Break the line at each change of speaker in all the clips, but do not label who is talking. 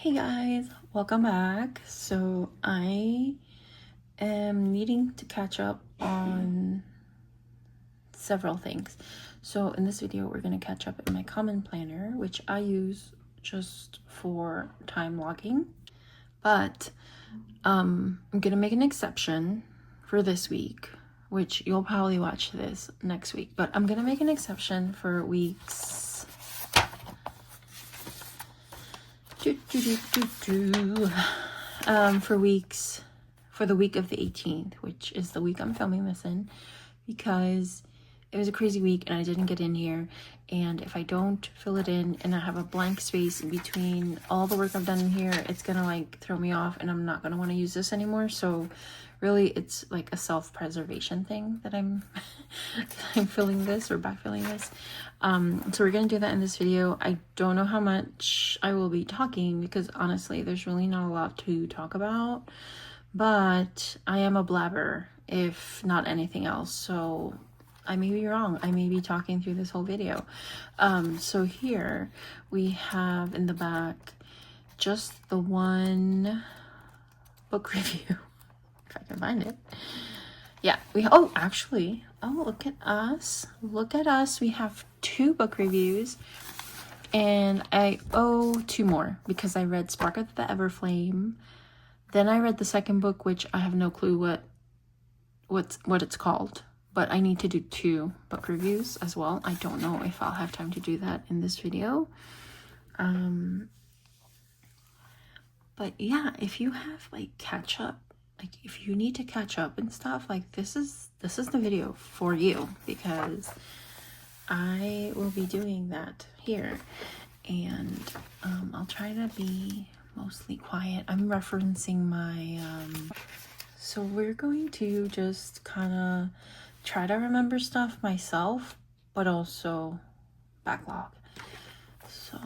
Hey guys, welcome back. So I am needing to catch up on several things. So in this video, we're going to catch up in my Common Planner, which I use just for time logging. But I'm going to make an exception for this week, which you'll probably watch this next week. But I'm going to make an exception for weeks for the week of the 18th, which is the week I'm filming this in, because it was a crazy week and I didn't get in here, and if I don't fill it in and I have a blank space in between all the work I've done in here, it's gonna like throw me off and I'm not gonna want to use this anymore. So really it's like a self-preservation thing that I'm I'm filling this or backfilling this. So we're gonna do that in this video. I don't know how much I will be talking because honestly there's really not a lot to talk about, but I am a blabber if not anything else, so I may be wrong. I may be talking through this whole video. So here we have in the back just the one book review, if I can find it. Yeah, look at us. Look at us. We have 2 book reviews, and I owe 2 more because I read Spark of the Everflame. Then I read the second book, which I have no clue what it's called, but I need to do 2 book reviews as well. I don't know if I'll have time to do that in this video. But yeah, if you have like catch up, like if you need to catch up and stuff, like this is the video for you, because I will be doing that here, and I'll try to be mostly quiet. I'm referencing my so we're going to just kind of try to remember stuff myself, but also backlog. So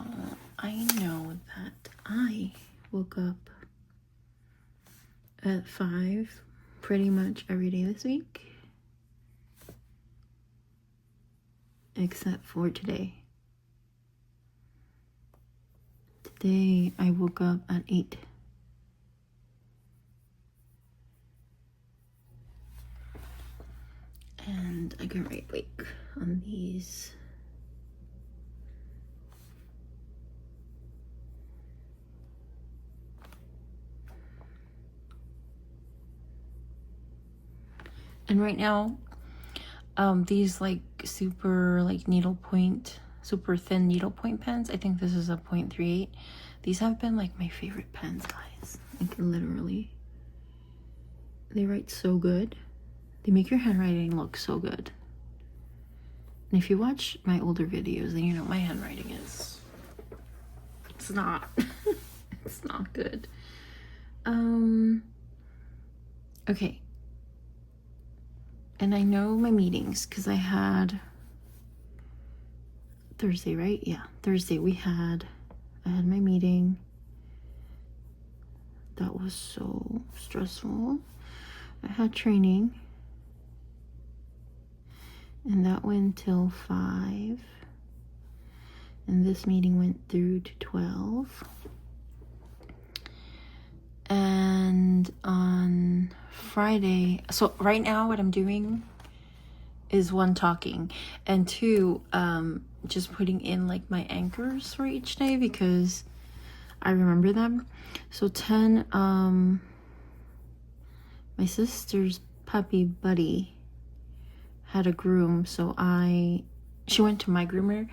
I know that I woke up at 5 pretty much every day this week, except for today. Today I woke up at 8. And I can right click on these. And right now, these like super like super thin needlepoint pens, I think this is a 0.38. These have been like my favorite pens, guys. Like literally, they write so good. They make your handwriting look so good. And if you watch my older videos, then you know my handwriting is, it's not it's not good. Okay. And I know my meetings because I had Thursday, right? Yeah, Thursday I had my meeting. That was so stressful. I had training, and that went till 5, and this meeting went through to 12. And on Friday, so right now what I'm doing is 1, talking, and 2, just putting in like my anchors for each day because I remember them. So 10, my sister's puppy Buddy had a groom, so she went to my groomer,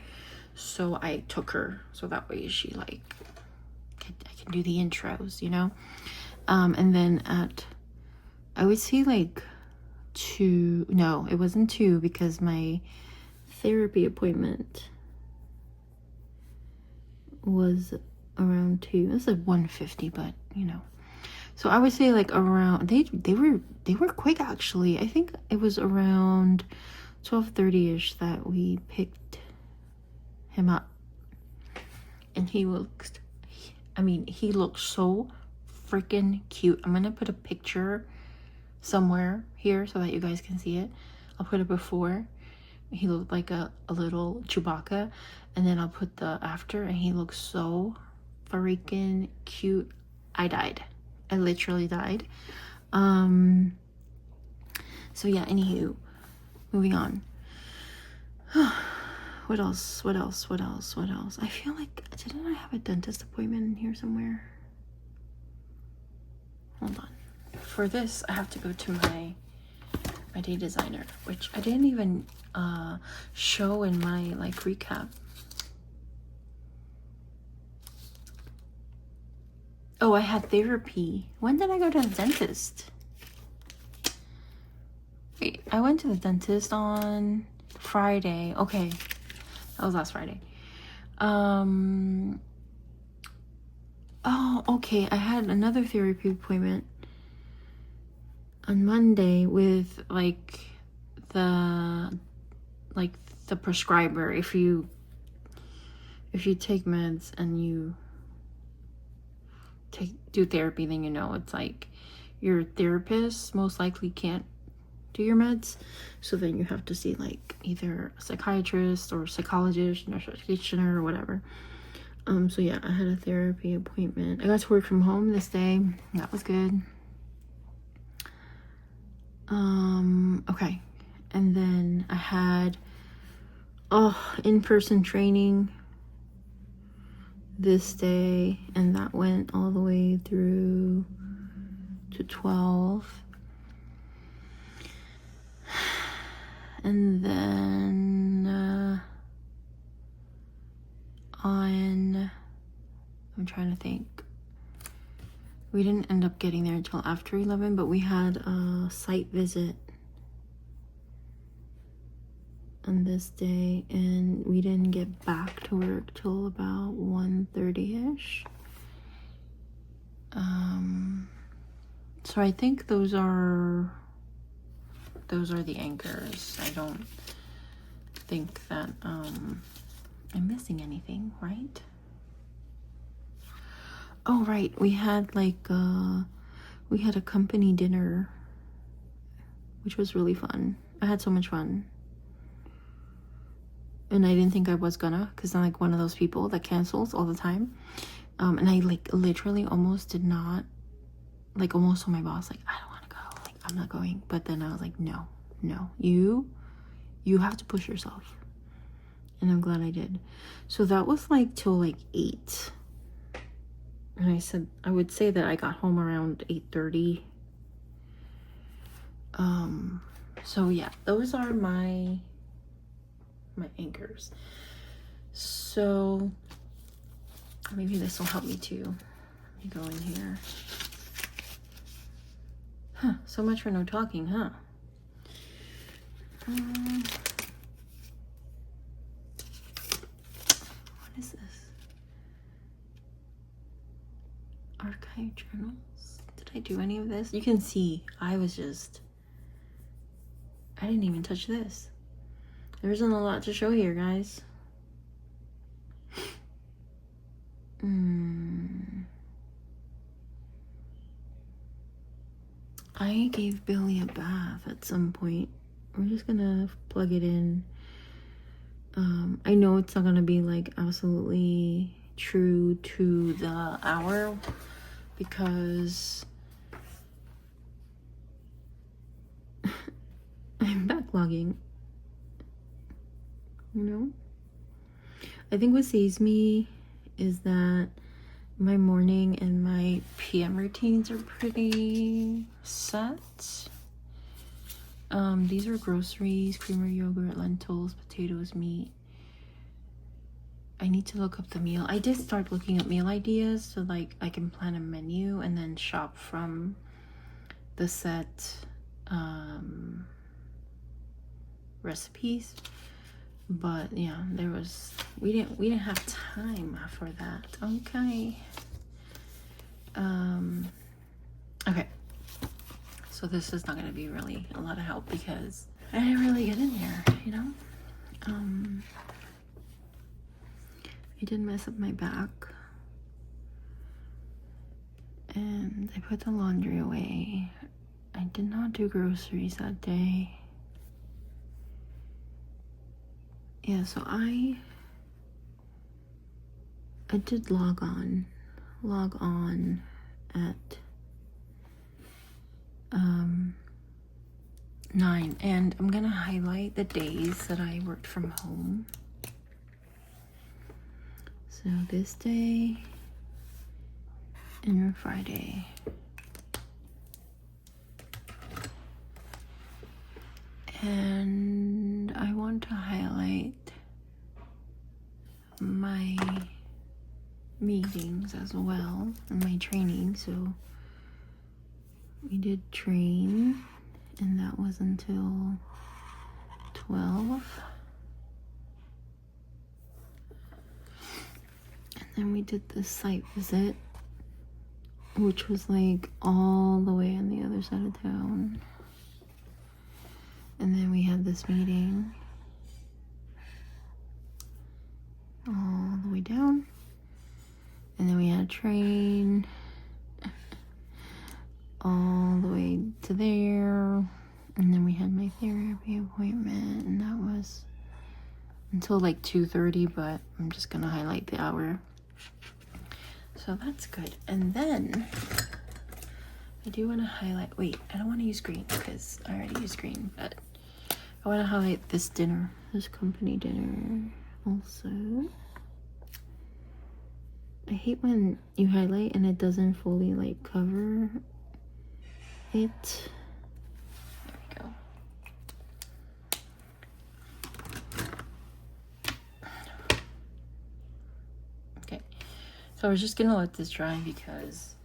so I took her, so that way she like I can do the intros, you know. And then I would say like 2, no, it wasn't 2 because my therapy appointment was around 2. It was like 1:50, but you know. So I would say like around, they were quick actually. I think it was around 12:30ish that we picked him up, and he looks so freaking cute. I'm gonna put a picture somewhere here so that you guys can see it. I'll put it before. He looked like a little Chewbacca, and then I'll put the after, and he looks so freaking cute. I died. I literally died. So yeah, anywho, moving on. What else? I feel like, didn't I have a dentist appointment in here somewhere? Hold on. For this, I have to go to my day designer, which I didn't even show in my like recap. Oh, I had therapy. When did I go to the dentist? Wait, I went to the dentist on Friday. Okay, that was last Friday. Oh, okay. I had another therapy appointment on Monday with like the prescriber. If you take meds and you do therapy, then you know it's like your therapist most likely can't do your meds, so then you have to see like either a psychiatrist or psychologist, nurse practitioner, or whatever. So yeah, I had a therapy appointment. I got to work from home this day. That was good. Okay, and then I had in-person training this day, and that went all the way through to 12. And then I'm trying to think. We didn't end up getting there until after 11, but we had a site visit on this day, and we didn't get back to work till about 1:30ish. So I think those are the anchors. I don't think that I'm missing anything, right? Oh, right. We had a company dinner, which was really fun. I had so much fun. And I didn't think I was gonna, because I'm like one of those people that cancels all the time. And I like literally almost did not, like almost told my boss, like, I don't want to go, like I'm not going. But then I was like, no, you have to push yourself. And I'm glad I did. So that was like till like 8. And I would say that I got home around 8:30. So yeah, those are my anchors. So maybe this will help me too. Let me go in here. So much for no talking, huh? What is this? Archive journals. Did I do any of this? You can see I didn't even touch this. There isn't a lot to show here, guys. I gave Billy a bath at some point. We're just gonna plug it in. I know it's not gonna be like absolutely true to the hour because I'm backlogging. You know? I think what saves me is that my morning and my PM routines are pretty set. These are groceries: creamer, yogurt, lentils, potatoes, meat. I need to look up the meal. I did start looking up meal ideas so like I can plan a menu and then shop from the set recipes. But yeah, we didn't have time for that. Okay. Okay. So this is not gonna be really a lot of help because I didn't really get in there, you know? I did mess up my back. And I put the laundry away. I did not do groceries that day. Yeah, so I did log on log on at 9, and I'm gonna highlight the days that I worked from home. So this day and Friday. And I want to highlight my meetings as well and my training. So we did train, and that was until 12. And then we did the site visit, which was like all the way on the other side of town. And then we had this meeting all the way down. And then we had a train all the way to there. And then we had my therapy appointment, and that was until like 2:30, but I'm just gonna highlight the hour. So that's good. And then I do want to highlight, wait, I don't want to use green because I already used green, but I want to highlight this dinner, this company dinner also. I hate when you highlight and it doesn't fully like cover it. There we go. Okay, so I was just gonna let this dry because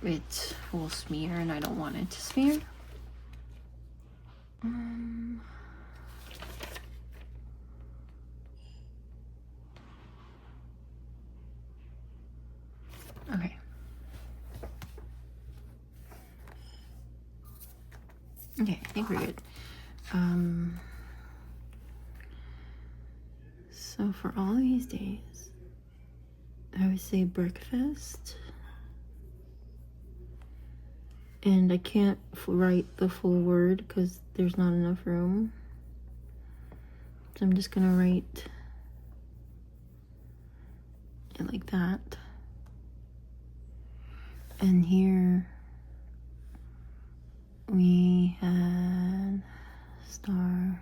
it will smear and I don't want it to smear. Okay. Okay, I think we're good. So for all these days, I would say breakfast. And I can't write the full word because there's not enough room. So I'm just gonna write it like that. And here we had Starbucks.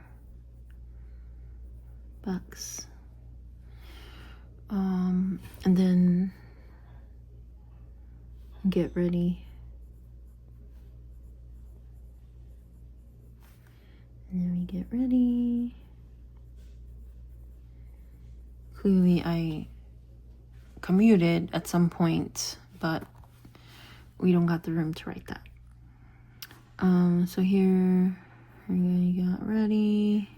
And then get ready. And then we get ready. Clearly I commuted at some point, but we don't got the room to write that. So here we got ready.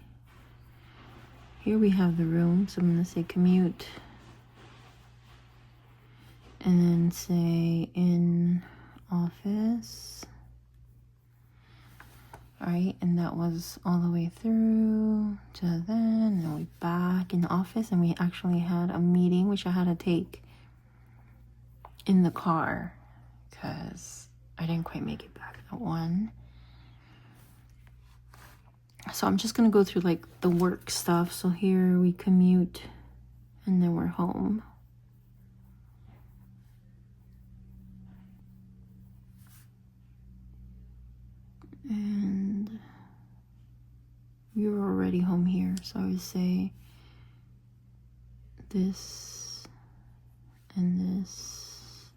Here we have the room, so I'm gonna say commute. And then say in office. Alright, and that was all the way through to then. And then we back in the office, and we actually had a meeting, which I had to take in the car because I didn't quite make it back at 1. So I'm just gonna go through like the work stuff. So here we commute and then we're home. And you're already home here, so I would say this and this,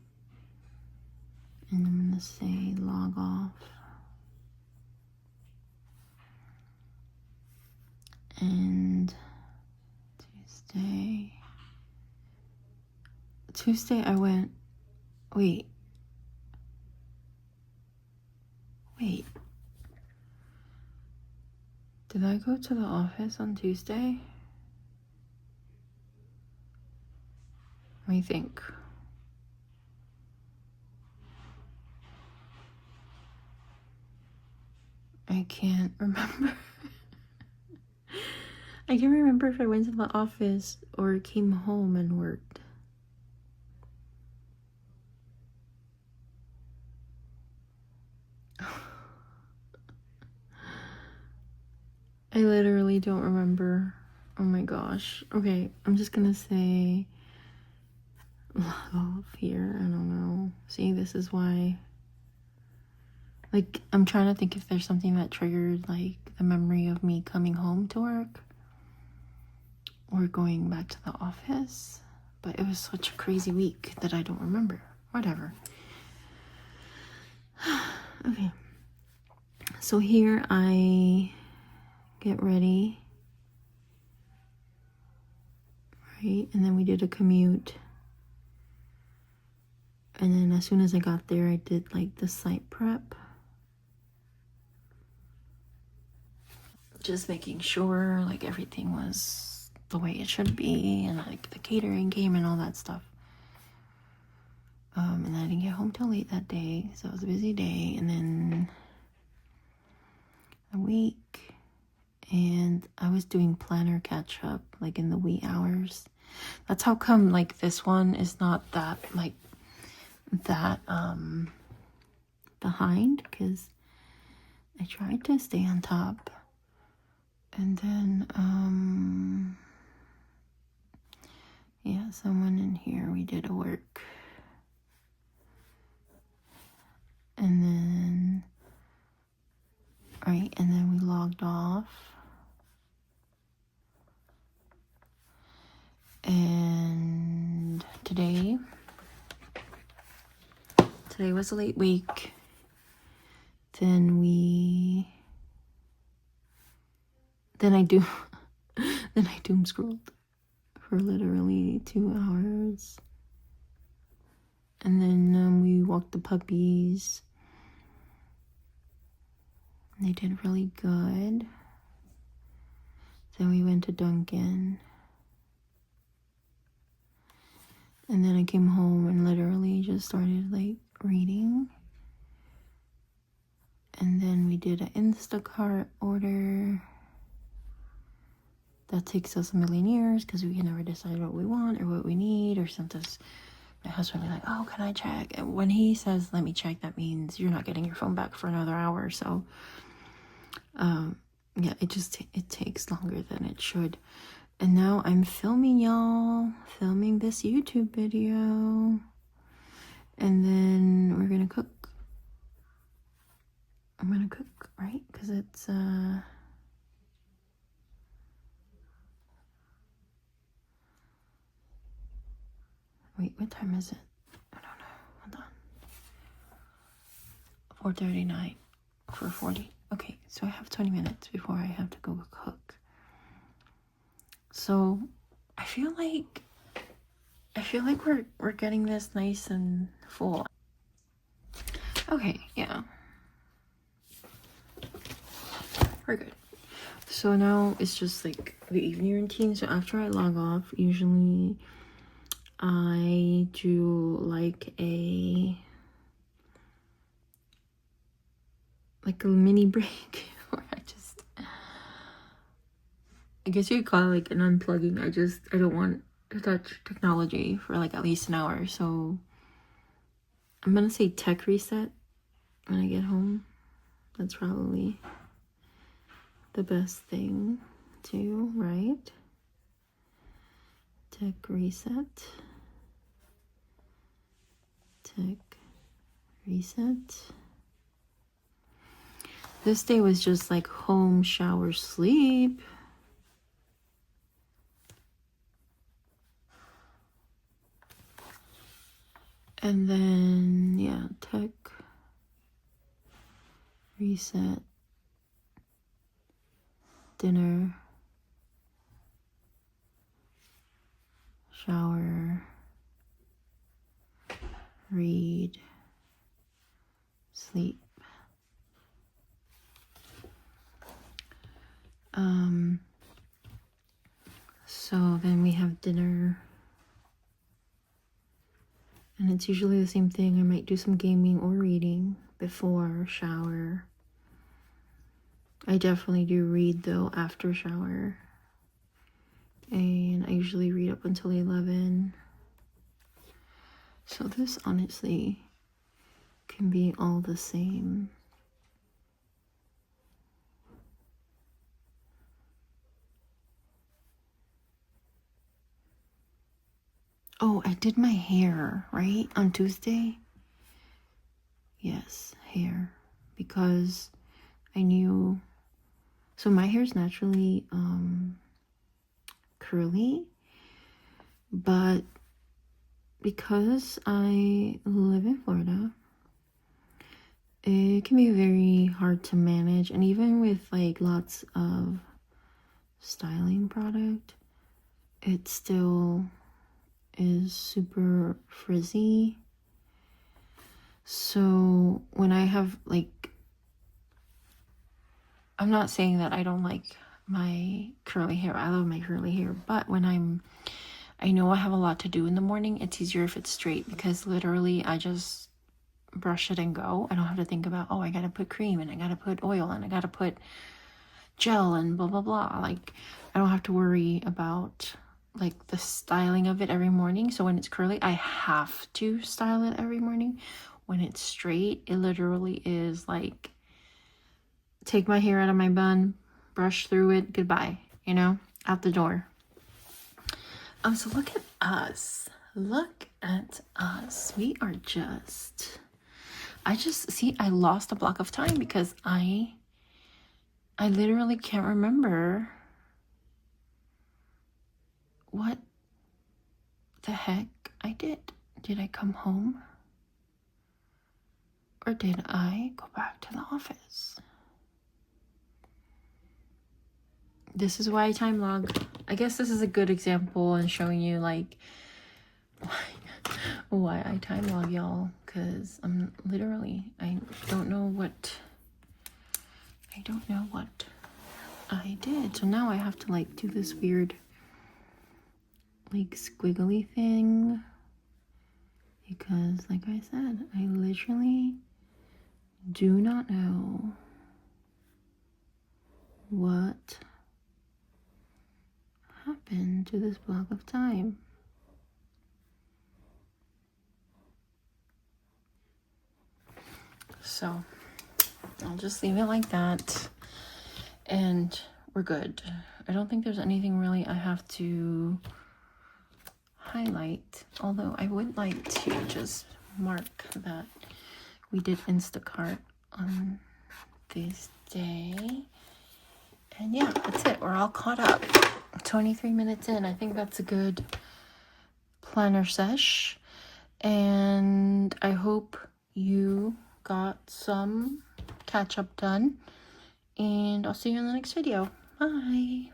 and I'm gonna say log off. And Tuesday I went, wait. Did I go to the office on Tuesday? Let me think. I can't remember. I can't remember if I went to the office or came home and worked. I literally don't remember Oh my gosh. Okay, I'm just gonna say log off here. I don't know. See, this is why. Like, I'm trying to think if there's something that triggered, like, the memory of me coming home to work or going back to the office. But it was such a crazy week that I don't remember. Whatever. Okay. So here I get ready. Right? And then we did a commute. And then as soon as I got there, I did, like, the site prep. Just making sure, like, everything was the way it should be, and, like, the catering came and all that stuff. And I didn't get home till late that day, so it was a busy day. And then a week, and I was doing planner catch up, like, in the wee hours. That's how come, like, this one is not that, like, that, behind, because I tried to stay on top. And then, yeah, someone in here, we did a work. And then, right, and then we logged off. And today was a late week. Then I doom scrolled for literally 2 hours. And then we walked the puppies. They did really good. Then we went to Dunkin'. And then I came home and literally just started, like, reading. And then we did an Instacart order. That takes us a million years because we can never decide what we want or what we need. Or sometimes my husband will be like, oh, can I check? And when he says, let me check, that means you're not getting your phone back for another hour. So, yeah, it takes longer than it should. And now I'm filming this YouTube video. And then we're gonna cook. I'm gonna cook, right? Because it's, wait, what time is it? I don't know. Hold on. 4:39 for 40. Okay, so I have 20 minutes before I have to go cook. So I feel like we're getting this nice and full. Okay, yeah. We're good. So now it's just like the evening routine. So after I log off, usually I do like a mini break where I guess you could call it like an unplugging. I don't want to touch technology for like at least an hour. So I'm gonna say tech reset when I get home. That's probably the best thing to, right? Tech reset. Tech reset. This day was just like home, shower, sleep. And then, yeah, tech reset. Dinner. Shower. Read. Sleep. So then we have dinner. And it's usually the same thing. I might do some gaming or reading before shower. I definitely do read though after shower. And I usually read up until 11. So this honestly can be all the same. Oh, I did my hair, right? On Tuesday. Yes, hair. Because I knew... So my hair is naturally curly. But because I live in Florida, it can be very hard to manage. And even with like lots of styling product, it still is super frizzy. So when I have like, I'm not saying that I don't like my curly hair. I love my curly hair. But when I know I have a lot to do in the morning, it's easier if it's straight, because literally I just brush it and go. I don't have to think about, oh, I gotta put cream and I gotta put oil and I gotta put gel and blah blah blah. Like, I don't have to worry about like the styling of it every morning. So when it's curly, I have to style it every morning. When it's straight, it literally is like, take my hair out of my bun, brush through it, goodbye, you know, out the door. So look at us. Look at us. We are just... I lost a block of time because I literally can't remember what the heck I did. Did I come home? Or did I go back to the office? This is why I time log. I guess this is a good example in showing you like why I time log, y'all. Because I'm literally, I don't know what I did. So now I have to like do this weird like squiggly thing. Because like I said, I literally do not know what happened to this block of time. So I'll just leave it like that and we're good. I don't think there's anything really I have to highlight, although I would like to just mark that we did Instacart on this day. And yeah, that's it. We're all caught up. 23 minutes in. I think that's a good planner sesh. And I hope you got some catch up done. And I'll see you in the next video. Bye.